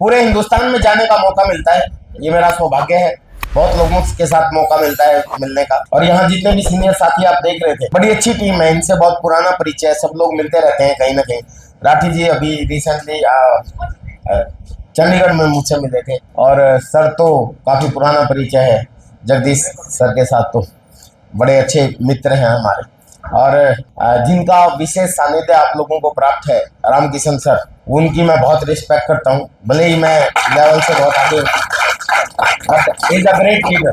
पूरे हिंदुस्तान में जाने का मौका मिलता है, ये मेरा सौभाग्य है। बहुत लोगों के साथ मौका मिलता है मिलने का। और यहाँ जितने भी सीनियर साथी आप देख रहे थे, बड़ी अच्छी टीम है, इनसे बहुत पुराना परिचय है, सब लोग मिलते रहते हैं कहीं ना कहीं। राठी जी अभी रिसेंटली चंडीगढ़ में मुझसे मिले थे, और सर तो काफी पुराना परिचय है, जगदीश सर के साथ तो बड़े अच्छे मित्र हैं हमारे। और जिनका विशेष सानिध्य आप लोगों को प्राप्त है, रामकिशन सर, उनकी मैं बहुत रिस्पेक्ट करता हूँ। भले ही मैं लेवल से बहुत आगे, but is a great leader.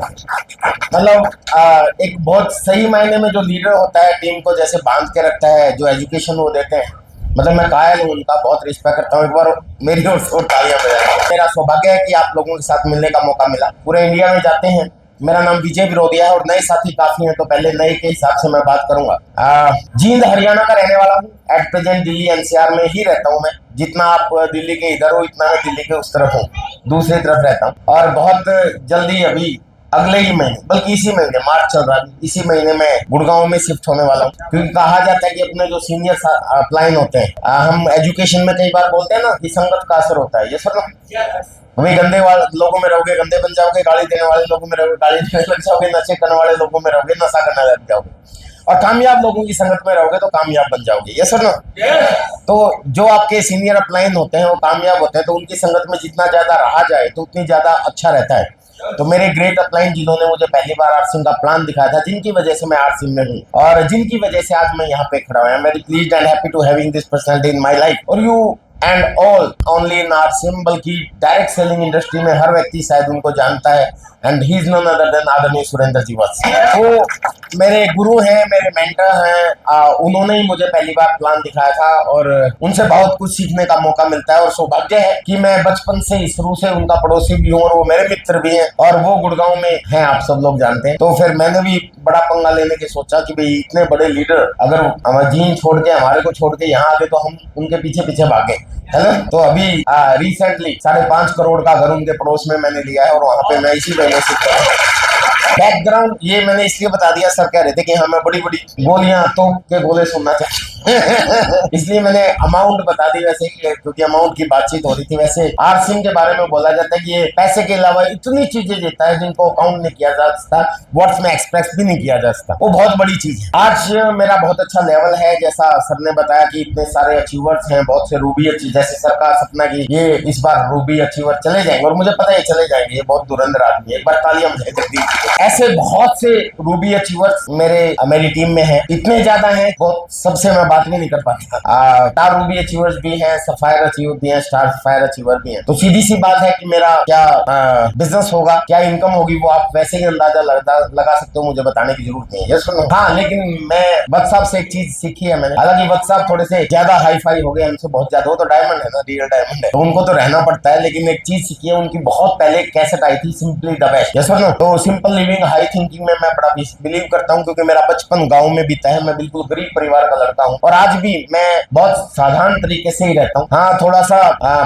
मतलब एक बहुत सही मायने में जो लीडर होता है, टीम को जैसे बांध के रखता है, जो एजुकेशन वो देते हैं, मतलब मैं कायल हूँ उनका, बहुत रिस्पेक्ट करता हूँ। एक बार मेरी ओर से तालियां बजाएं। मेरा सौभाग्य है कि आप लोगों के साथ मिलने का मौका मिला। पूरे इंडिया में जाते हैं। मेरा नाम विजय विरोधिया है और नए साथी काफी हैं, तो पहले नए के हिसाब से मैं बात करूंगा। जींद हरियाणा का रहने वाला हूँ। एट प्रेजेंट दिल्ली एनसीआर में ही रहता हूँ मैं। जितना आप दिल्ली के इधर हो, इतना मैं दिल्ली के उस तरफ हूँ, दूसरी तरफ रहता हूँ। और बहुत जल्दी अभी अगले ही महीने, बल्कि इसी महीने, मार्च चल रहा है, इसी महीने में गुड़गांव में शिफ्ट होने वाला हूँ। क्योंकि कहा जाता है कि अपने जो सीनियर अपलाइन होते हैं, हम एजुकेशन में कई बार बोलते हैं ना कि संगत का असर होता है, ये सुनो। वही गंदे वाले लोगों में रहोगे, गंदे बन जाओगे। गाली देने वाले लोगों में रहोगे, गाली देने लग जाओगे। नशे करने वाले लोगों में रहोगे, नशा करने लग जाओगे। और कामयाब लोगों की संगत में रहोगे तो कामयाब बन जाओगे, ये सुनो। तो जो आपके सीनियर अपलाइन होते हैं वो कामयाब होते हैं, तो उनकी संगत में जितना ज्यादा रहा जाए तो उतनी ज्यादा अच्छा रहता है। तो मेरे ग्रेट अपलाइन जिन्होंने मुझे पहली बार आरसिम का प्लान दिखाया था, जिनकी वजह से मैं आरसिम में हूँ और जिनकी वजह से आज मैं यहाँ पे खड़ा हूँ। I am very pleased and happy to having this personality in my life. और you and all only in RCM, बल्कि डायरेक्ट सेलिंग इंडस्ट्री में हर व्यक्ति शायद उनको जानता है। And he is none other than आदरणीय सुरेंद्र जी वत्स। वो मेरे गुरु हैं, मेरे मेंटर हैं। उन्होंने ही मुझे पहली बार प्लान दिखाया था और उनसे बहुत कुछ सीखने का मौका मिलता है। और सौभाग्य है कि मैं बचपन से शुरू से उनका पड़ोसी भी हूँ और वो मेरे मित्र भी हैं, और वो गुड़गांव में हैं, आप सब लोग जानते हैं। तो फिर मैंने भी बड़ा पंगा लेने की सोचा कि भाई इतने बड़े लीडर अगर हमारे जीन छोड़ के, हमारे को छोड़ के यहाँ आ गए, तो हम उनके पीछे पीछे भागे, है ना। तो अभी रिसेंटली 5.5 करोड़ का घर उनके पड़ोस में मैंने लिया है और वहां पे मैं इसी महीने से। बैकग्राउंड ये मैंने इसलिए बता दिया, सर कह रहे थे कि हमें बड़ी बड़ी गोलियां तो के गोले सुनना चाहिए इसलिए मैंने अमाउंट बता दी, वैसे क्योंकि अमाउंट की बातचीत हो रही थी। वैसे आरसिम के बारे में बोला जाता है कि ये पैसे के अलावा इतनी चीजें देता है जिनको अकाउंट नहीं किया जा सकता, वर्ड्स में एक्सप्रेस भी नहीं किया जा सकता। वो बहुत बड़ी चीज है। आज मेरा बहुत अच्छा लेवल है, जैसा सर ने बताया कि इतने सारे अचीवर्स हैं, बहुत से रूबी अचीव, जैसे सर का सपना कि ये इस बार रूबी अचीवर चले जाएंगे, और मुझे पता है चले जाएंगे, ये बहुत धुरंधर आदमी है। एक बार तालियां बजाएं। ऐसे बहुत से रूबी अचीवर्स मेरी टीम में हैं, इतने ज्यादा हैं बहुत सबसे मैं बात भी नहीं कर पाता। स्टार रूबी अचीवर्स भी हैं, सफायर अचीवर भी हैं, स्टार सफायर अचीवर भी हैं। तो सीधी सी बात है कि मेरा क्या बिजनेस होगा, क्या इनकम होगी, वो आप वैसे ही अंदाजा लगा सकते हो, मुझे बताने की जरूरत नहीं है, सुनो। हाँ, लेकिन मैं वत्स साहब से एक चीज सीखी है मैंने। हालांकि वत्स साहब थोड़े से ज्यादा हाई फाई हो गए हमसे, बहुत ज्यादा। वो तो डायमंड है ना, रियल डायमंड है, तो उनको तो रहना पड़ता है। लेकिन एक चीज सीखी है उनकी, बहुत पहले कैसेट आई थी, सिंपली द बेस्ट, ये सुनो। तो सिंपल लिविंग हाई थिंकिंग में मैं बड़ा बिलीव करता हूँ, क्योंकि मेरा बचपन गाँव में बीता है। मैं बिल्कुल गरीब परिवार का लड़का हूँ और आज भी मैं बहुत साधारण तरीके से ही रहता हूँ। हाँ, थोड़ा सा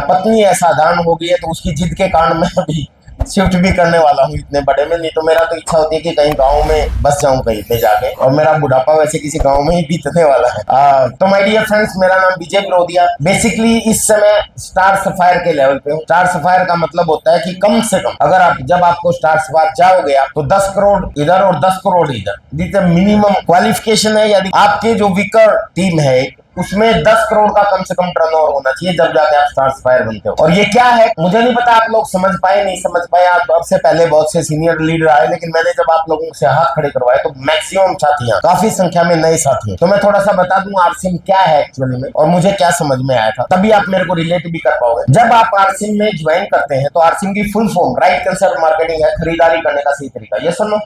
पत्नी असाधारण हो गई है, तो उसकी जिद के कारण मैं अभी शिफ्ट भी करने वाला हूँ इतने बड़े में। नहीं तो मेरा तो इच्छा होती है कि कहीं गांव में बस जाऊं कहीं पे जाके, और मेरा बुढ़ापा वैसे किसी गांव में ही बीतने वाला है। तो माय डियर फ्रेंड्स, मेरा नाम विजय विरोधिया। बेसिकली इस समय स्टार सफायर के लेवल पे हूँ। स्टार सफायर का मतलब होता है कि कम से कम अगर आप जब आपको स्टार सफायर जाओगे आप, तो 10 करोड़ इधर और 10 करोड़ इधर, दिस मिनिमम क्वालिफिकेशन है। यदि आपके जो विकर टीम है उसमें 10 करोड़ का कम से कम टर्नओवर होना चाहिए, जब जाके आप स्टार सफायर बनते हो। और ये क्या है मुझे नहीं पता, आप लोग समझ पाए नहीं समझ पाए। आप अब से पहले बहुत से सीनियर लीडर आए, लेकिन मैंने जब आप लोगों से हाथ खड़े करवाए तो मैक्सिमम साथियां, काफी संख्या में नए साथी हैं। तो मैं थोड़ा सा बता दूं आरसिम क्या है एक्चुअली में, और मुझे क्या समझ में आया था, तभी आप मेरे को रिलेट भी कर पाओगे। जब आप आरसिम में ज्वाइन करते हैं तो आरसिम की full form right concept marketing है, खरीदारी करने का सही तरीका, ये सुनो।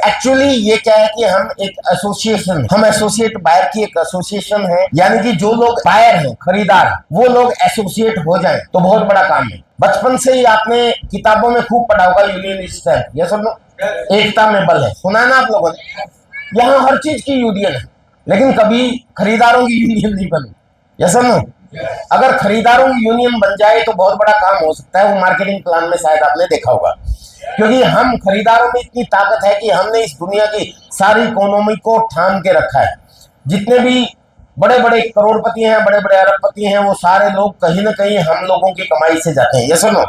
एक्चुअली ये क्या है कि हम एक एसोसिएशन, हम एसोसिएट बायर की एक एसोसिएशन है, यानी कि जो लोग बायर हैं, खरीदार, वो लोग एसोसिएट हो जाएं तो बहुत बड़ा काम है। बचपन से ही आपने किताबों में खूब पढ़ा होगा यूनियन स्ट्रेंथ, ये सुन लो, एकता में बल है, सुना है ना आप लोगों ने। यहाँ हर चीज की यूनियन है, लेकिन कभी खरीदारों की यूनियन नहीं बनी, ये सुन लो। अगर खरीदारों की यूनियन बन जाए तो बहुत बड़ा काम हो सकता है। वो मार्केटिंग प्लान में शायद आपने देखा होगा, क्योंकि हम खरीदारों में इतनी ताकत है कि हमने इस दुनिया की सारी इकोनॉमी को थाम के रखा है। जितने भी बड़े बड़े करोड़पति हैं, बड़े बड़े अरबपति हैं, वो सारे लोग कहीं ना कहीं हम लोगों की कमाई से जाते हैं। ये सुनो,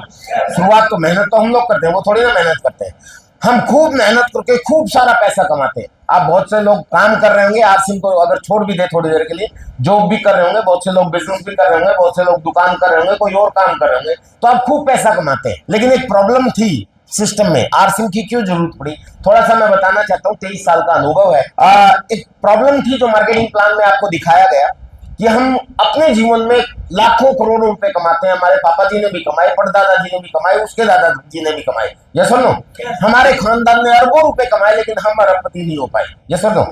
शुरुआत तो मेहनत तो हम लोग करते हैं, वो थोड़ी ना मेहनत करते हैं। हम खूब मेहनत करके खूब सारा पैसा कमाते हैं। आप बहुत से लोग काम कर रहे होंगे, आप सिम को अगर छोड़ भी दे थोड़ी देर के लिए, जॉब भी कर रहे होंगे, बहुत से लोग बिजनेस भी कर रहे होंगे, बहुत से लोग दुकान कर रहे होंगे, कोई और काम कर रहे होंगे, तो आप खूब पैसा कमाते हैं। लेकिन एक प्रॉब्लम थी सिस्टम में, आरसिम की क्यों जरूरत पड़ी, थोड़ा सा मैं बताना चाहता हूँ। 23 साल का अनुभव है। एक प्रॉब्लम थी जो मार्केटिंग प्लान में आपको दिखाया गया कि हम अपने जीवन में लाखों करोड़ों रुपए कमाते हैं। हमारे पापा जी ने भी कमाए, परदादा जी ने भी कमाए, उसके दादाजी ने भी कमाए। ये सुनो, हमारे खानदान ने अरबों रुपए कमाए, लेकिन हम अरबपति नहीं हो पाए। ये सुनो,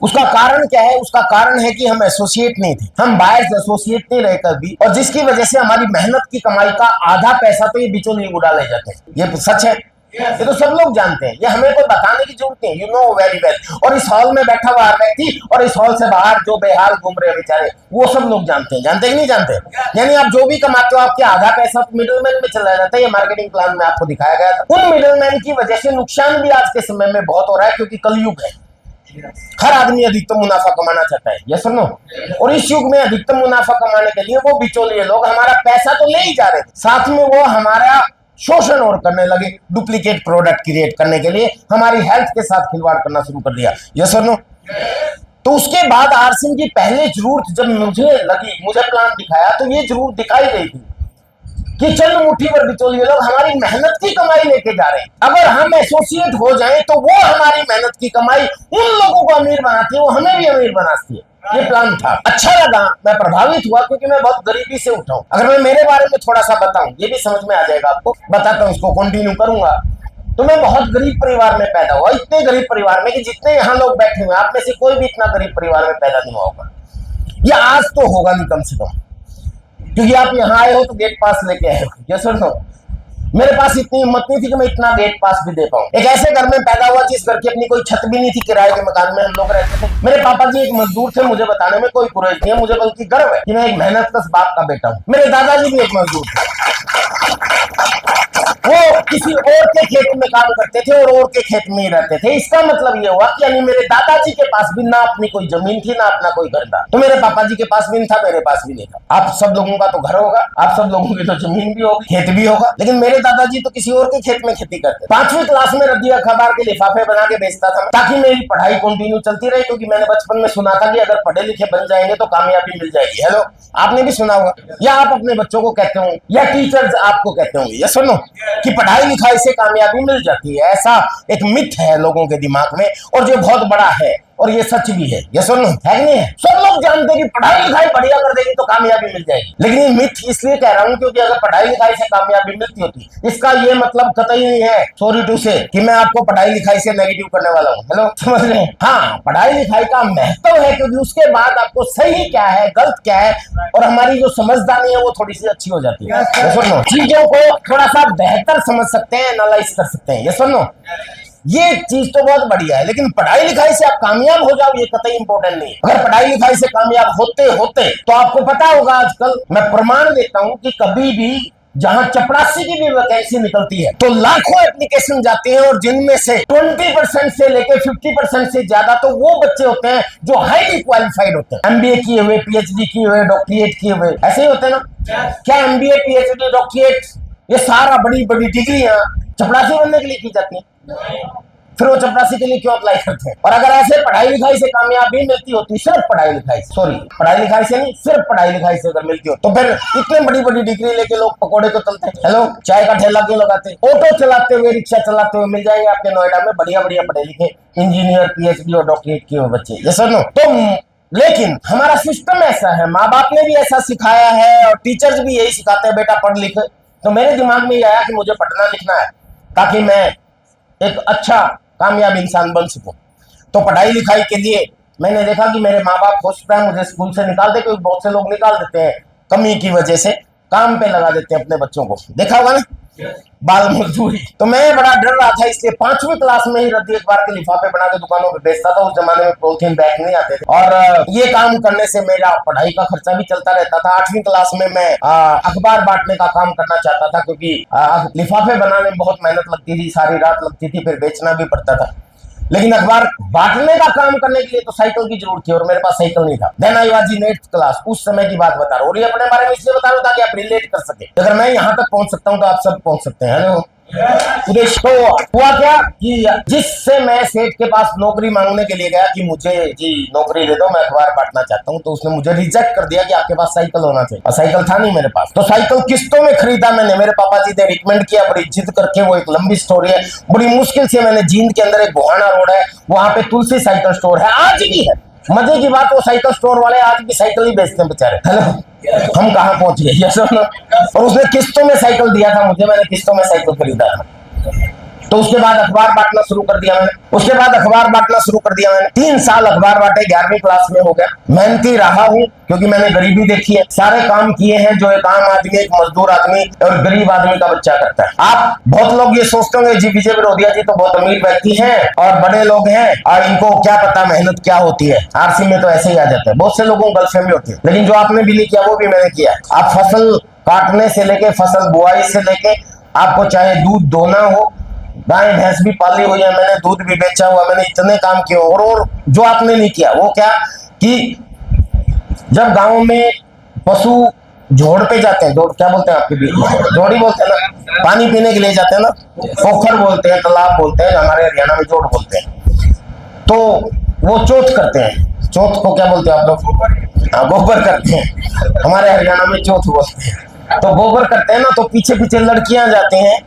उसका कारण क्या है? उसका कारण है कि हम एसोसिएट नहीं थे, हम बायर्स एसोसिएट नहीं रहे कभी, और जिसकी वजह से हमारी मेहनत की कमाई का आधा पैसा तो ये बिचौलिए उड़ा ले जाते हैं। ये सच है, ये तो सब लोग जानते हैं, ये हमें कोई बताने की जरूरत नहीं, यू नो वेरी वेल। और इस हॉल में बैठा हुआ व्यक्ति और इस हॉल से बाहर जो बेहाल घूम रहे बेचारे, वो सब लोग जानते हैं। जानते कि नहीं जानते? यानी आप जो भी कमाते हो, आपके आधा पैसा तो मिडलमैन में चला जाता है। ये मार्केटिंग प्लान में आपको दिखाया गया था। उन मिडलमैन की वजह से नुकसान भी आज के समय में बहुत हो रहा है, क्योंकि कलयुग है, हर आदमी अधिकतम मुनाफा कमाना चाहता है। ये सुनो, और इस युग में अधिकतम मुनाफा कमाने के लिए वो बिचौलिए लोग हमारा पैसा तो ले ही जा रहे थे, साथ में वो हमारा शोषण और करने लगे, डुप्लीकेट प्रोडक्ट क्रिएट करने के लिए हमारी हेल्थ के साथ खिलवाड़ करना शुरू कर दिया। ये सुनो, तो उसके बाद आरसिम की पहले जरूरत जब मुझे लगी, मुझे प्लान दिखाया, तो ये जरूरत दिखाई गई थी कि चंद मुट्ठी पर बिचौलिए लोग हमारी मेहनत की कमाई लेके जा रहे हैं। अगर हम एसोसिएट हो जाएं तो वो हमारी मेहनत की कमाई उन लोगों को अमीर बनाती है, वो हमें भी अमीर बनाती है। ये प्लान था, अच्छा लगा, मैं प्रभावित हुआ, क्योंकि मैं बहुत गरीबी से उठा हूं। अगर मैं मेरे बारे में थोड़ा सा बताऊं, ये भी समझ में आ जाएगा आपको, बताता हूं, इसको कंटिन्यू करूंगा। तो मैं बहुत गरीब परिवार में पैदा हुआ, इतने गरीब परिवार में कि जितने यहाँ लोग बैठे हुए, आप में से कोई भी इतना गरीब परिवार में पैदा नहीं हुआ होगा, या आज तो होगा नहीं कम से कम, क्योंकि आप यहाँ आए हो तो गेट पास लेके आए हो। ये सुनो, मेरे पास इतनी हिम्मत नहीं थी कि मैं इतना गेट पास भी दे पाऊं। एक ऐसे घर में पैदा हुआ जिस घर की अपनी कोई छत भी नहीं थी, किराए के मकान में हम लोग रहते थे। मेरे पापा जी एक मजदूर थे, मुझे बताने में कोई कुरेज नहीं है, मुझे बल्कि गर्व है कि मैं एक मेहनतकश बाप का बेटा हूं। मेरे दादाजी भी एक मजदूर थे, वो किसी और के खेत में काम करते थे और के खेत में ही रहते थे। इसका मतलब ये हुआ कि यानी मेरे दादाजी के पास भी ना अपनी कोई जमीन थी, ना अपना कोई घर था। तो मेरे पापा जी के पास भी नहीं था, मेरे पास भी नहीं था। आप सब लोगों का तो घर होगा, आप सब लोगों की तो जमीन भी होगी, खेत भी होगा, लेकिन मेरे दादाजी तो किसी और के खेत में खेती करते। 5वीं क्लास में रद्दी अखबार के लिफाफे बना के बेचता था, ताकि मेरी पढ़ाई कंटिन्यू चलती रहे, क्योंकि मैंने बचपन में सुना था कि अगर पढ़े लिखे बन जाएंगे तो कामयाबी मिल जाएगी। हेलो, आपने भी सुना होगा, या आप अपने बच्चों को कहते हो, या टीचर्स आपको कहते होंगे, ये सुनो, कि पढ़ाई लिखाई से कामयाबी मिल जाती है। ऐसा एक मिथ है लोगों के दिमाग में, और जो बहुत बड़ा है, और ये सच भी है। ये सुनो, है नहीं है? सब लोग जानते हैं कि पढ़ाई लिखाई बढ़िया कर देगी तो कामयाबी मिल जाएगी। लेकिन ये मिथ इसलिए कह रहा हूं क्योंकि अगर पढ़ाई लिखाई से कामयाबी मिलती होती, इसका ये मतलब कतई नहीं है, सॉरी टू से, कि मैं आपको पढ़ाई लिखाई से नेगेटिव करने वाला हूं। हेलो, समझ रहे हैं? हाँ, पढ़ाई लिखाई का महत्व है, क्योंकि उसके बाद आपको सही क्या है, गलत क्या है, और हमारी जो समझदारी है वो थोड़ी सी अच्छी हो जाती है। ये सुनो, चीजों को थोड़ा सा बेहतर समझ सकते हैं, एनालाइज कर सकते हैं। ये सुनो, ये चीज तो बहुत बढ़िया है, लेकिन पढ़ाई लिखाई से आप कामयाब हो जाओ ये कतई इंपॉर्टेंट नहीं है। अगर पढ़ाई लिखाई से कामयाब होते होते तो आपको पता होगा, आजकल मैं प्रमाण देता हूं कि कभी भी जहां चपरासी की भी वैकेंसी निकलती है तो लाखों एप्लीकेशन जाते हैं, और जिनमें से 20% से लेकर 50% से ज्यादा तो वो बच्चे होते हैं जो हाईली क्वालिफाइड होते हैं, एमबीए किए हुए, पीएचडी किए हुए, डॉक्टरेट किए हुए, ऐसे ही होते हैं ना। क्या एमबीए, पीएचडी, डॉक्टरेट, ये सारा बड़ी बड़ी डिग्रियां चपरासी बनने के लिए की जाती है? फिर वो चपरासी के लिए क्यों अप्लाई करते हैं? और अगर ऐसे पढ़ाई लिखाई से कामयाबी मिलती होती, सिर्फ पढ़ाई लिखाई से, सॉरी पढ़ाई लिखाई से नहीं, सिर्फ पढ़ाई लिखाई से अगर मिलती हो, तो फिर इतने बड़ी बड़ी डिग्री लेके लोग पकोड़े तो चलते हैं। हेलो, चाय का ठेला क्यों लगाते हैं? ऑटो चलाते हुए, रिक्शा चलाते हुए मिल जाएंगे आपके नोएडा में बढ़िया बढ़िया पढ़े लिखे इंजीनियर, पीएचडी और डॉक्टरेट किए हुए बच्चे। ये सुनो, तो लेकिन हमारा सिस्टम ऐसा है, माँ बाप ने भी ऐसा सिखाया है, और टीचर्स भी यही सिखाते हैं, बेटा पढ़ लिख। तो मेरे दिमाग में ये आया कि मुझे पढ़ना लिखना है ताकि मैं एक अच्छा कामयाब इंसान बन सकूं। तो पढ़ाई लिखाई के लिए मैंने देखा कि मेरे माँ बाप हो सकता है मुझे स्कूल से निकाल दे, क्योंकि बहुत से लोग निकाल देते हैं कमी की वजह से, काम पे लगा देते हैं अपने बच्चों को, देखा होगा ना, बाल मजदूरी। तो मैं बड़ा डर रहा था, इसलिए 5वीं क्लास में ही रद्दी अखबार के लिफाफे बना के दुकानों पे बेचता था। उस जमाने में पॉलिथीन बैग नहीं आते थे, और ये काम करने से मेरा पढ़ाई का खर्चा भी चलता रहता था। 8वीं क्लास में मैं अखबार बांटने का काम करना चाहता था, क्योंकि लिफाफे बनाने में बहुत मेहनत लगती थी, सारी रात लगती थी, फिर बेचना भी पड़ता था। लेकिन अखबार बांटने का काम करने के लिए तो साइकिल की जरूरत थी और मेरे पास साइकिल नहीं था। Then I was in 8th class, उस समय की बात बता रहा हूँ। और ये अपने बारे में इसलिए बता रहा हूँ ताकि आप रिलेट कर सके। अगर मैं यहाँ तक पहुंच सकता हूँ तो आप सब पहुंच सकते हैं। हेलो, तो हुआ क्या कि जिससे मैं सेठ के पास नौकरी मांगने के लिए गया कि मुझे जी नौकरी दे दो, मैं अखबार बांटना चाहता हूँ, तो उसने मुझे रिजेक्ट कर दिया कि आपके पास साइकिल होना चाहिए। और साइकिल था नहीं मेरे पास, तो साइकिल किस्तों में खरीदा मैंने। मेरे पापा जी ने रिकमेंड किया, बड़ी जिद करके। वो एक लंबी स्टोरी है, बड़ी मुश्किल से मैंने जींद के अंदर एक गोहाना रोड है, वहां पे तुलसी साइकिल स्टोर है, आज भी है। मजे की बात, वो साइकिल स्टोर वाले आज भी साइकिल ही बेचते हैं बेचारे। हेलो, हम कहाँ पहुंच गए ये सब। और उसने किस्तों में साइकिल दिया था मुझे, मैंने किस्तों में साइकिल खरीदा था। तो उसके बाद अखबार बांटना शुरू कर दिया मैंने। 3 साल अखबार बांटे, 11वीं क्लास में हो गया। मेहनती रहा हूं क्योंकि मैंने गरीबी देखी है, सारे काम किए हैं जो एक आम आदमी, एक मजदूर आदमी और गरीब आदमी का बच्चा करता है। आप बहुत लोग ये सोचते होंगे जी विजय विरोधिया जी तो बहुत अमीर व्यक्ति हैं और बड़े लोग हैं और इनको क्या पता मेहनत क्या होती है, आरसी में तो ऐसे ही आ जाते हैं। बहुत से लोगों को गलतफहमी होती है, लेकिन जो आपने भी नहीं किया वो भी मैंने किया। आप फसल काटने से लेके फसल बुआई से लेके, आपको चाहे दूध दोना हो, गाय भैंस भी पाली हुई है, मैंने दूध भी बेचा हुआ, मैंने इतने काम किए। और जो आपने नहीं किया वो क्या कि जब गांव में पशु जोड़ पे जाते हैं, जोड़ क्या बोलते हैं आपके बीच में, जोड़ी बोलते हैं ना, पानी पीने के लिए जाते हैं ना, पोखर बोलते हैं, तालाब बोलते हैं, हमारे हरियाणा में जोड़ बोलते हैं। तो वो चौथ करते हैं। चौथ को क्या बोलते हैं आप लोग? हाँ, गोबर करते हैं, हमारे हरियाणा में चौथ बोलते हैं। तो गोबर करते हैं ना, तो पीछे पीछे लड़कियां जाती हैं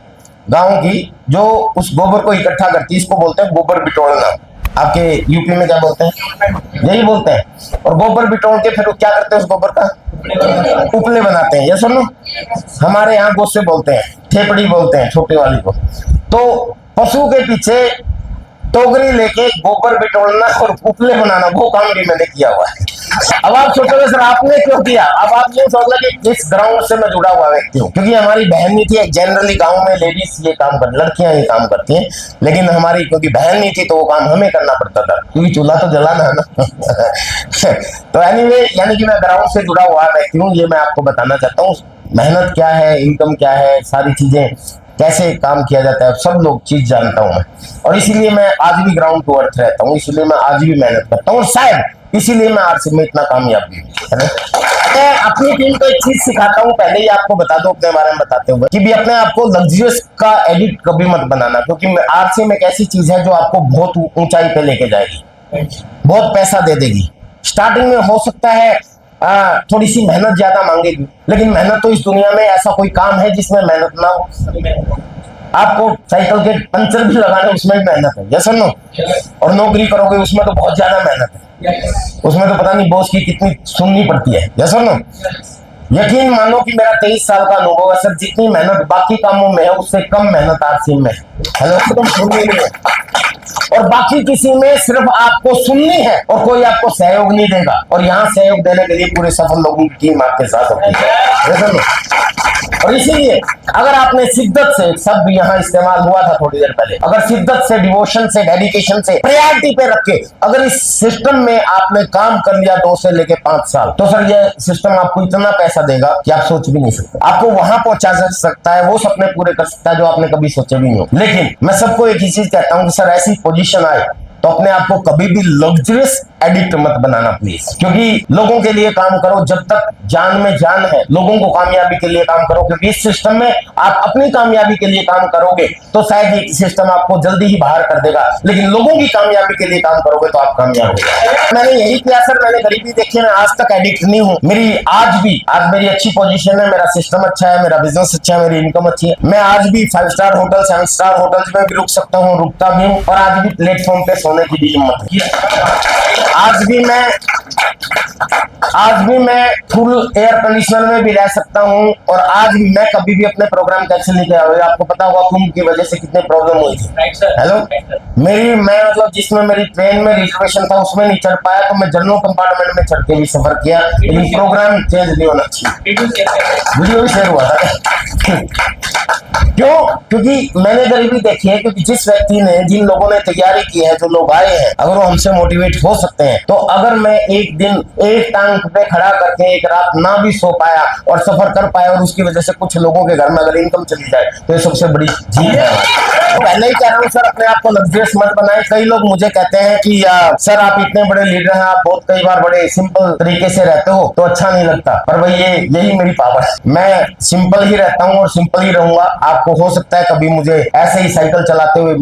गांव की, जो उस गोबर को इकट्ठा करती है, इसको बोलते हैं गोबर बिटोड़ना। आपके यूपी में क्या बोलते हैं? यही बोलते हैं। और गोबर बिटोड़ के फिर क्या करते हैं, उस गोबर का उपले बनाते हैं। ये सुनो, हमारे यहाँ गोसे बोलते हैं, ठेपड़ी बोलते हैं छोटी वाली को। तो पशु के पीछे टोकरी लेके गोबर बिटोड़ना और उपले बनाना, वो काम भी मैंने किया हुआ है। अब आप सोचोगे सर आपने क्यों किया? अब आप ये सोच लगे कि इस ग्राउंड से मैं जुड़ा हुआ व्यक्ति हूँ, क्योंकि हमारी बहन नहीं थी। जनरली गांव में लेडीज ये काम कर, लड़कियां ये काम करती हैं, लेकिन हमारी क्योंकि बहन नहीं थी तो वो काम हमें करना पड़ता था, क्योंकि चूल्हा तो जलाना है ना। तो एनीवे, यानी कि मैं ग्राउंड से जुड़ा हुआ व्यक्ति हूँ, ये मैं आपको बताना चाहता हूँ। मेहनत क्या है, इनकम क्या है, सारी चीजें कैसे काम किया जाता है, सब लोग चीज जानता हूं मैं। और इसीलिए मैं आज भी ग्राउंड टू अर्थ रहता हूँ, इसीलिए मैं आज भी मेहनत करता हूँ, और शायद इसीलिए मैं आरसी में इतना कामयाब भी हूँ। मैं अपनी टीम को एक चीज सिखाता हूँ, पहले ही आपको बता दो अपने बारे में बताते हुए, कि भी अपने आप को लग्जरियस का एडिट कभी मत बनाना, क्योंकि आरसी में एक ऐसी चीज है जो आपको बहुत ऊंचाई पे लेके जाएगी, बहुत पैसा दे देगी। स्टार्टिंग में हो सकता है थोड़ी सी मेहनत ज्यादा मांगेगी, लेकिन मेहनत तो इस दुनिया में ऐसा कोई काम है जिसमें मेहनत ना हो? आपको साइकिल के पंचर भी लगाने उसमें भी मेहनत है, यस और नो? और नौकरी करोगे उसमें तो बहुत ज्यादा मेहनत है, उसमें तो पता नहीं बॉस की कितनी सुननी पड़ती है, यस और नो? यकीन मानो कि मेरा 23 साल का अनुभव है सर, जितनी मेहनत बाकी कामों में है उससे कम मेहनत आरसी में है। हेलो, तुम सुननी नहीं है, और बाकी किसी में सिर्फ आपको सुननी है और कोई आपको सहयोग नहीं देगा। और यहाँ सहयोग देने के लिए पूरे सफल लोगों की टीम आपके साथ होती है। और इसीलिए अगर आपने शिद्दत से, शब्द यहाँ इस्तेमाल हुआ था थोड़ी देर पहले, अगर शिद्दत से, डिवोशन से, डेडिकेशन से, प्रायोरिटी पे रख के अगर इस सिस्टम में आपने काम कर लिया 2 से लेके 5 साल, तो सर ये सिस्टम आपको इतना पैसा देगा कि आप सोच भी नहीं सकते। आपको वहां पहुंचा सकता है, वो सपने पूरे कर सकता है जो आपने कभी सोचे भी नहीं हो। लेकिन मैं सबको एक ही चीज कहता हूँ कि सर ऐसी पोजीशन आए तो अपने आप को कभी भी लग्जरियस एडिक्ट मत बनाना प्लीज, क्योंकि लोगों के लिए काम करो जब तक जान में जान है, लोगों को कामयाबी के लिए काम करो, क्योंकि इस सिस्टम में आप अपनी कामयाबी के लिए काम करोगे तो शायद ये सिस्टम आपको जल्दी ही बाहर कर देगा, लेकिन लोगों की कामयाबी के लिए काम करोगे तो आप कामयाब हो जाओगे। मैंने यही किया सर, मैंने गरीबी देखी, मैं आज तक एडिक्ट नहीं हूँ। मेरी आज मेरी अच्छी पोजीशन है, मेरा सिस्टम अच्छा है, मेरा बिजनेस अच्छा है, मेरी इनकम अच्छी है। मैं आज भी 5 स्टार होटल, 7 स्टार होटल्स में भी रुक सकता हूँ, रुकता भी हूँ, और आज भी प्लेटफॉर्म पे सोने की भी हिम्मत है। आज भी मैं फुल एयर कंडीशनर में भी रह सकता हूँ, और आज भी मैं कभी भी अपने प्रोग्राम कैंसिल नहीं किया। आपको पता होगा कुंभ की वजह से कितने प्रॉब्लम हुई थी। हेलो, मैं मतलब जिसमें मेरी ट्रेन में रिजर्वेशन था उसमें नहीं चढ़ पाया, तो मैं जनरल कंपार्टमेंट में चढ़ के भी सफर किया, लेकिन प्रोग्राम चेंज नहीं होना चाहिए। वीडियो भी शेयर हुआ था। क्यों? क्योंकि मैंने गरीबी देखी है, क्योंकि जिस व्यक्ति ने, जिन लोगों ने तैयारी की है, जो लोग आए हैं, अगर वो हमसे मोटिवेट हो सकते हैं, तो अगर मैं एक दिन एक टांग पे खड़ा करके एक रात ना भी सो पाया और सफर कर पाया और उसकी वजह से कुछ लोगों के घर में अगर इनकम चली जाए, तो ये सबसे बड़ी जीत है। तो पहले ही कह रहा हूँ सर, अपने आप को लग्जरियस मत बनाए। कई लोग मुझे कहते हैं कि सर आप इतने बड़े लीडर हैं, आप बहुत कई बार बड़े सिंपल तरीके से रहते हो तो अच्छा नहीं लगता, पर भाई यही मेरी पावर है। मैं सिंपल ही रहता हूँ और सिंपल ही रहूंगा। आपको हो सकता है कभी मुझे ऐसे ही साइकिल चलाते हुए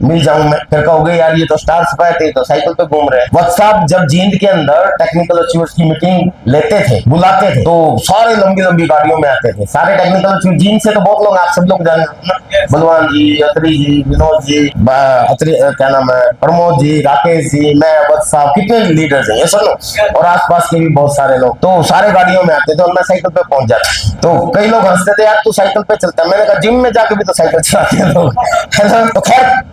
मिल जाऊं मैं, फिर कहोगे यार ये तो स्टार स्पाई थे, तो साइकिल पे घूम रहे हैं। व्हाट्सएप जब जींद के अंदर टेक्निकल अचीवर्स की मीटिंग लेते थे, बुलाते थे, तो सारे लंबी लंबी गाड़ियों में आते थे, सारे टेक्निकल अचीवर। जींद से तो बहुत लोग, आप सब लोग जानते हैं, बलवान जी, अत्री जी, विनोद जी, क्या नाम है, प्रमोद जी, राकेश जी, मैं, व्हाट्सएप, कितने लीडर्स हैं ये सुनो, और आसपास के भी बहुत सारे लोग, तो सारे गाड़ियों में आते थे और मैं साइकिल पे पहुंच जाता। तो कई लोग हंसते थे, यार तू साइकिल पे चलता है। मैंने कहा जिम में जाके भी तो साइकिल चलाते हैं लोग, है ना। तो खैर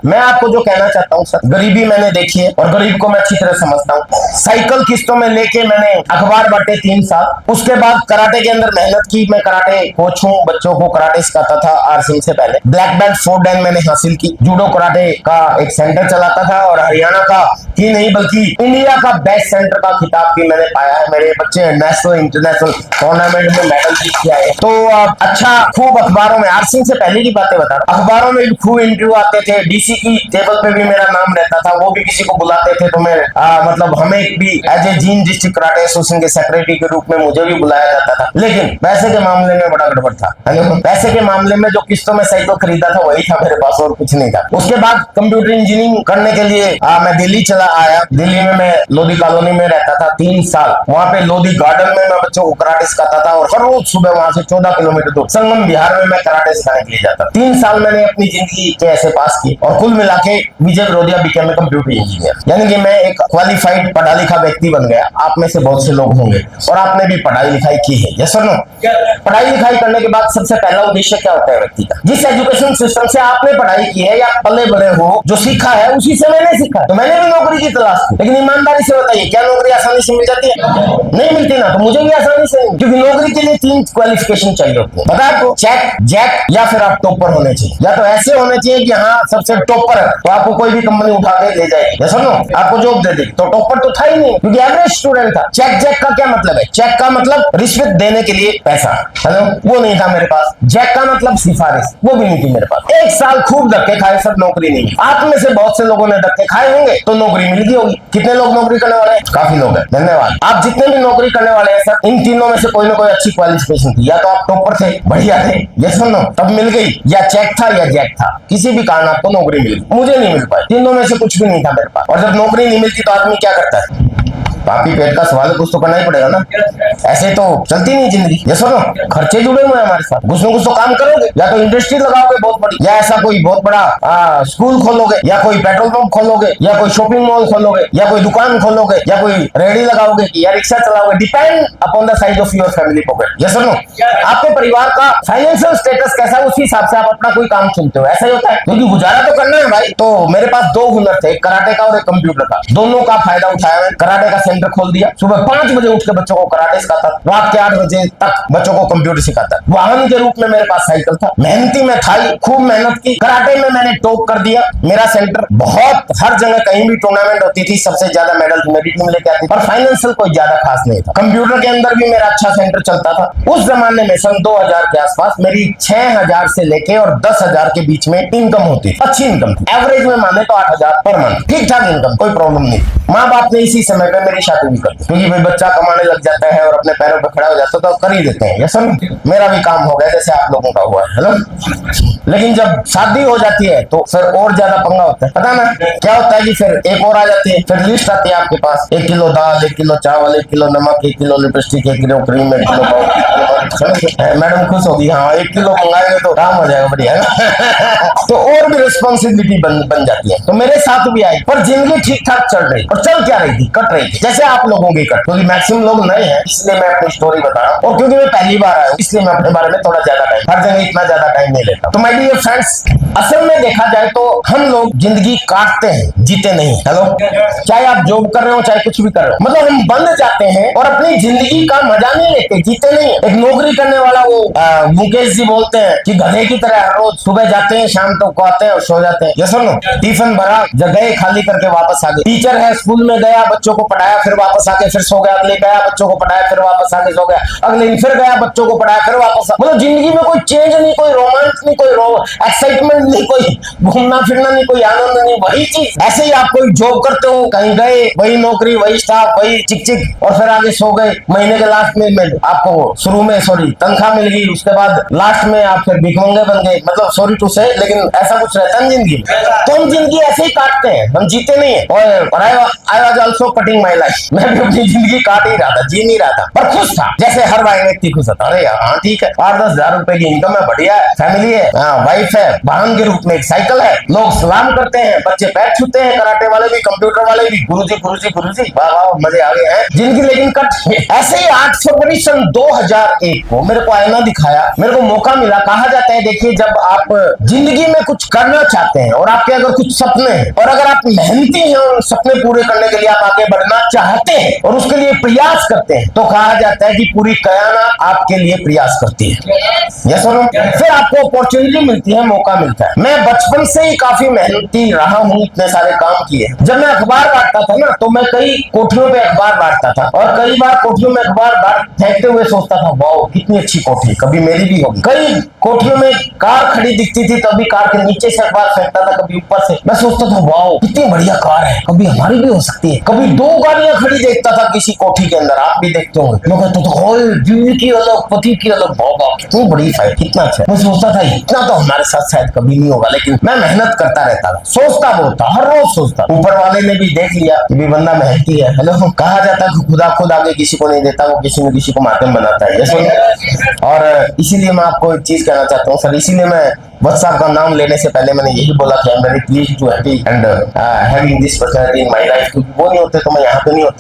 मैं आपको जो कहना चाहता हूँ सर, गरीबी मैंने देखी है और गरीब को मैं अच्छी तरह समझता हूँ। साइकिल किस्तों में लेके मैंने अखबार बांटे 3 साल, उसके बाद कराटे के अंदर मेहनत की। मैं कराटे कोच हूँ, बच्चों को कराटे सिखाता था आर सिंह से पहले। ब्लैक बेल्ट 4 डैन मैंने हासिल की। जूडो कराटे का एक सेंटर चलाता था और हरियाणा का ही नहीं बल्कि इंडिया का बेस्ट सेंटर का खिताब भी मैंने पाया है। मेरे बच्चे नेशनल इंटरनेशनल टूर्नामेंट में मेडल जीत के आए। तो अच्छा, खूब अखबारों में, आर सिंह से पहले की बातें बता रहा हूं, अखबारों में भी खूब इंटरव्यू आते थे। डीसी की टेबल पे भी मेरा नाम रहता था, वो भी किसी को बुलाते थे तो मैं मतलब हमें भी as a Jind district karate association के सेक्रेटरी के रूप में मुझे भी बुलाया जाता था। लेकिन पैसे के मामले में बड़ा गड़बड़ था। पैसे के मामले में जो किस्तों में साइकिल खरीदा था वही था मेरे पास, और कुछ नहीं था। उसके बाद कंप्यूटर इंजीनियरिंग करने के लिए मैं दिल्ली चला आया। दिल्ली में मैं लोधी कॉलोनी में रहता था 3 साल। वहां पे लोधी गार्डन में मैं बच्चों को कराटे सिखाता था और हर रोज सुबह वहां से 14 किलोमीटर दूर संगम बिहार में मैं कराटे सिखाने के लिए जाता। 3 साल मैंने अपनी जिंदगी के ऐसे पास की और कुल मिला के विजय विरोधिया बिकेम में कंप्यूटर इंजीनियर, यानी कि मैं एक क्वालिफाइड पढ़ा लिखा व्यक्ति बन गया। आप में से बहुत से लोग होंगे और आपने भी पढ़ाई लिखाई की है, यस और नो। पढ़ाई लिखाई करने के बाद सबसे पहला उद्देश्य क्या होता है व्यक्ति का? जिस एजुकेशन सिस्टम से आपने पढ़ाई की है या पले बड़े हो, जो सीखा है उसी से मैंने सीखा। तो मैंने भी नौकरी की तलाश की, लेकिन ईमानदारी से बताइए क्या नौकरी आसानी से मिल जाती है? नहीं मिलती ना। तो मुझे भी आसानी से नहीं, क्योंकि नौकरी के लिए 3 क्वालिफिकेशन चाहिए होती है। पता है आपको? चेक, जैक या फिर आप टॉपर होने चाहिए। या तो ऐसे होने चाहिए कि हाँ सबसे टॉपर है तो आपको कोई भी कंपनी उठा के ले जाएगी, सुनो आपको जॉब दे देगी। तो टॉपर तो था ही नहीं, क्योंकि एवरेज स्टूडेंट था। चेक, जैक का क्या मतलब है? चेक का मतलब रिश्वत देने के लिए पैसा, हेलो, वो नहीं था मेरे पास। जैक का मतलब सिफारिश, वो भी नहीं थी मेरे पास। 1 साल खूब धक्के खाए, सब नौकरी नहीं मिली। आप में से बहुत से लोगों ने धक्के खाए होंगे तो नौकरी मिल गई होगी। कितने लोग नौकरी करने वाले हैं? काफी लोग हैं, धन्यवाद। आप जितने भी नौकरी करने वाले हैं सर, इन तीनों में से कोई ना कोई अच्छी क्वालिफिकेशन थी। या तो आप टॉपर थे, बढ़िया थे, ये सुनो तब मिल गई, या चेक था या जैक था, किसी भी कारण आपको नौकरी मिली। मुझे नहीं मिल पाई, तीनों में से कुछ भी नहीं था मेरे पास। और जब नौकरी नहीं मिलती तो आदमी क्या करता है? पापी पेट का सवाल है, कुछ तो करना ही पड़ेगा ना, ऐसे तो चलती नहीं जिंदगी। ये सुनो, खर्चे जुड़े हुए हैं हमारे साथ, कुछ ना कुछ तो काम करोगे। या तो इंडस्ट्री लगाओगे बहुत बड़ी, या ऐसा कोई बहुत बड़ा स्कूल खोलोगे, या कोई पेट्रोल पंप खोलोगे, या कोई शॉपिंग मॉल खोलोगे, या कोई दुकान खोलोगे, या कोई रेहड़ी लगाओगे या रिक्शा चलाओगे। Depend upon the size of your family pocket. ये सुनो, आपके परिवार का फाइनेंशियल स्टेटस कैसा है उसी हिसाब से आप अपना कोई काम चुनते हो। ऐसा ही होता है, क्योंकि गुजारा तो करना है भाई। तो मेरे पास 2 हुनर थे, एक कराटे का और एक कंप्यूटर का। दोनों का फायदा उठाया मैंने। कराटे का सेंटर खोल दिया, सुबह 5 बजे उठ के बच्चों को कराटे सिखाता, रात के 8 बजे तक बच्चों को कंप्यूटर सिखाता। वाहन के रूप में मेरे पास साइकिल था। मेहनती में था, खूब मेहनत की। कराटे में मैंने टॉप कर दिया। मेरा सेंटर बहुत, हर जगह कहीं भी टूर्नामेंट होती थी सबसे ज्यादा मेडल मेरी टीम लेके आती थी। पर फाइनेंशियल कोई ज्यादा खास नहीं था। कंप्यूटर के अंदर भी मेरा अच्छा सेंटर चलता था। उस जमाने में सन 2000 के आसपास मेरी 6000 से लेके और 10,000 के बीच में इनकम होती थी। अच्छी इनकम थी, एवरेज में माने तो 8000 पर मंथ, ठीक ठाक इनकम, कोई प्रॉब्लम नहीं। माँ बाप ने इसी समय पे मेरी शादी भी कर दी, क्योंकि भाई बच्चा कमाने लग जाता है और अपने पैरों पे खड़ा हो जाता है तो कर ही देते हैं। ये सब मेरा भी काम हो गया जैसे आप लोगों का हुआ है ना। लेकिन जब शादी हो जाती है तो सर और ज्यादा पंगा होता है। पता ना क्या होता है कि फिर एक और आ जाती है, फिर लिस्ट आती है आपके पास, 1 किलो दाल, 1 किलो चावल, 1 किलो नमक, 1 kilo lipstick, 1 kilo cream, 1 kilo powder. Madam खुश होगी, हाँ 1 किलो मंगाएंगे तो काम हो जाएगा बढ़िया। तो और भी रिस्पॉन्सिबिलिटी बन जाती है। तो मेरे साथ भी आई, पर जिंदगी ठीक ठाक चल रही, और चल क्या रही थी, कट रही थी जैसे आप लोगों की कट। क्योंकि मैक्सिमम लोग नए हैं इसलिए मैं अपनी स्टोरी बता रहा हूँ, और क्योंकि मैं पहली बार आया हूँ इसलिए मैं अपने बारे में थोड़ा ज्यादा टाइम, हर जगह इतना ज्यादा टाइम नहीं लेता। तो माय डियर फ्रेंड्स, असल में देखा जाए तो हम लोग जिंदगी काटते हैं, जीते नहीं। हेलो, चाहे आप जॉब कर रहे हो चाहे कुछ भी कर रहे हो, मतलब हम बंद जाते हैं और अपनी जिंदगी का मजा नहीं लेते, जीते नहीं। एक नौकरी करने वाला वो मुकेश जी बोलते हैं कि गधे की तरह हर रोज सुबह जाते हैं, शाम तक को आते हैं और सो जाते हैं। ये सुनो, टिफिन भरा, जगह खाली करके वापस आ गए। टीचर है, स्कूल में गया, बच्चों को पढ़ाया, फिर वापस आके फिर सो गया। अगले गया, बच्चों को पढ़ाया, फिर वापस आके सो गया। अगले दिन फिर गया, बच्चों को पढ़ाया, फिर वापस। मतलब जिंदगी में कोई चेंज नहीं, कोई रोमांस नहीं, कोई एक्साइटमेंट नहीं, कोई घूमना फिरना नहीं, कोई आनंद नहीं। वही चीज ऐसे ही आप कोई जॉब करते हो, कहीं गए, वही नौकरी, वही स्टाफ, वही चिक चिक, और फिर आगे सो गए। महीने के लास्ट में आपको शुरू में तनख्वाह मिल गई, उसके बाद लास्ट में आप फिर भिखमंगे बन गए। मतलब सॉरी टू से, लेकिन ऐसा कुछ रहता है जिंदगी। तो हम जिंदगी ऐसे ही काटते हैं, हम जीते नहीं है। और I was also cutting my life. मैं भी अपनी जिंदगी काट ही रहा था, जी नहीं रहा था, पर खुश था, जैसे हर व्यक्ति खुश था। अरे यार हाँ ठीक है, 8-10 हजार रुपए की इनकम है, बढ़िया है, फैमिली है, वाइफ है, वाहन के रूप में एक साइकिल है, लोग सलाम करते हैं, बच्चे पैर छूते हैं, कराटे वाले भी, कंप्यूटर वाले भी, गुरुजी गुरुजी गुरुजी, वाह वाह, मजे आ गए हैं जिंदगी। लेकिन कट ऐसे ही 8 फरवरी सन 2001 को मेरे को आईना दिखाया, मेरे को मौका मिला। कहा जाता है देखिए, जब आप जिंदगी में कुछ करना चाहते हैं और आपके अगर कुछ सपने हैं और अगर आप मेहनती हैं उन सपने पूरे करने के लिए, आप आगे बढ़ना चाहते हैं और उसके लिए प्रयास करते हैं, तो कहा जाता है कि पूरी कायनात आपके लिए प्रयास करती है। यस और नो? फिर आपको अपॉर्चुनिटी मिलती है, मौका मिलता है। मैं बचपन से ही काफी मेहनती रहा हूँ, इतने सारे काम किए। जब मैं अखबार बांटता था ना, तो मैं कई कोठियों पे अखबार बांटता था और कई बार कोठियों में अखबार फेंकते हुए सोचता था, वाओ कितनी अच्छी कोठी, कभी मेरी भी होगी। कई कोठियों में कार खड़ी दिखती थी, तभी कार के नीचे से अखबार फेंकता था, कभी ऊपर से। मैं सोचता था, वाओ कितनी बढ़िया कार है, कभी हमारी भी हो सकती है। कभी 2 गाड़ियां खड़ी देखता था किसी कोठी के अंदर, आप भी देखते होंगे। मैं कहता था, बीवी की अलग, पति की अलग, वाओ कितनी बड़ी फाइट, कितना अच्छा। मैं सोचता था इतना तो हमारे साथ शायद कभी नहीं होगा, लेकिन मैं मेहनत करता रहता था, सोचता बहुत था, हर रोज सोचता। ऊपर वाले ने भी देख लिया कि भी बंदा मेहनती है। हेलो, कहा जाता है खुदा खुद आगे किसी को नहीं देता, वो किसी न किसी को माध्यम बनाता है। और इसीलिए मैं आपको एक चीज कहना चाहता हूँ सर, इसीलिए मैं वत्स साहब का नाम लेने से पहले मैंने यही बोला कि I am very pleased to happy and having this personality in my life, क्योंकि वो नहीं होते तो मैं यहाँ पे नहीं होता।